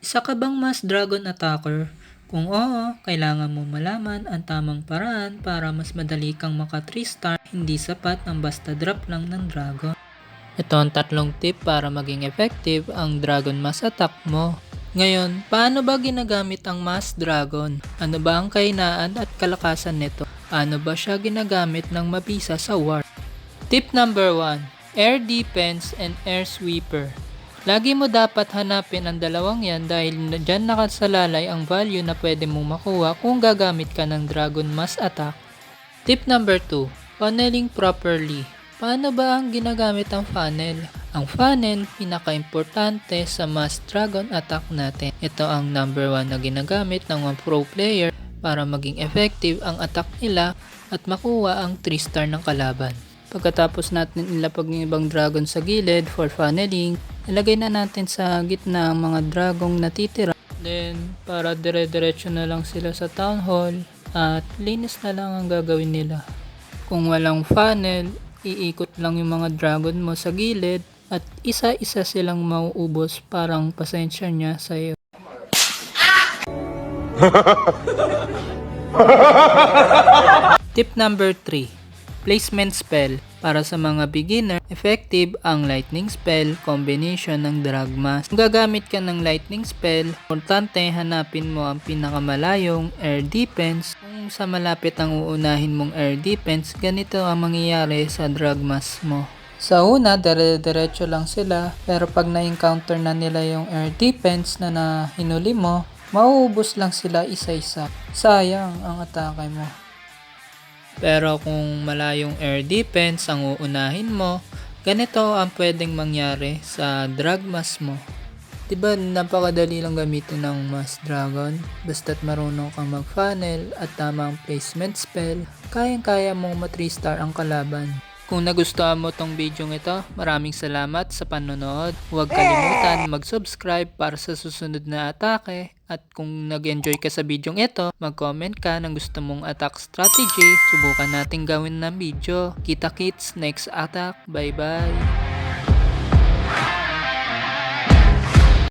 Isa ka bang Mass Dragon Attacker? Kung oo, kailangan mo malaman ang tamang paraan para mas madali kang maka 3 star, hindi sapat ang basta drop lang ng dragon. Ito ang 3 tip para maging effective ang Dragon Mass attack mo. Ngayon, paano ba ginagamit ang Mass Dragon? Ano ba ang kahinaan at kalakasan nito? Paano ba siya ginagamit ng mabisa sa war? Tip number 1, Air Defense and Air Sweeper. Lagi mo dapat hanapin ang dalawang yan dahil dyan nakasalalay ang value na pwede mong makuha kung gagamit ka ng Dragon Mass attack. Tip number 2, funneling properly. Paano ba ang ginagamit ang funnel? Ang funnel, pinaka-importante sa Mass Dragon attack natin. Ito ang number 1 na ginagamit ng mga pro player para maging effective ang attack nila at makuha ang 3 star ng kalaban. Pagkatapos natin ilapag ng ibang dragon sa gilid for funneling, ilagay na natin sa gitna ang mga dragong natitira. Then, para dire-diretso na lang sila sa town hall at linis na lang ang gagawin nila. Kung walang funnel, iikot lang yung mga dragon mo sa gilid at isa-isa silang mauubos, parang pasensya niya sa iyo. Tip number 3, placement spell. Para sa mga beginner, effective ang lightning spell combination ng drag mass. Kung gagamit ka ng lightning spell, importante hanapin mo ang pinakamalayong air defense. Kung sa malapit ang uunahin mong air defense, ganito ang mangyayari sa drag mass mo. Sa una, dire-diretso lang sila, pero pag na-encounter na nila yung air defense na hinuli mo, mauubos lang sila isa-isa. Sayang ang atake mo. Pero kung malayong air defense ang uunahin mo, ganito ang pwedeng mangyari sa drag mass mo. Diba napakadali lang gamitin ng Mass Dragon? Basta't marunong kang mag-funnel at tamang placement spell, kayang-kaya mong ma 3 star ang kalaban. Kung nagustuhan mo tong video ito, maraming salamat sa panonood. Huwag kalimutan mag-subscribe para sa susunod na atake. At kung nag-enjoy ka sa video ito, mag-comment ka ng gusto mong attack strategy. Subukan natin gawin ng video. Kita kits next attack. Bye bye!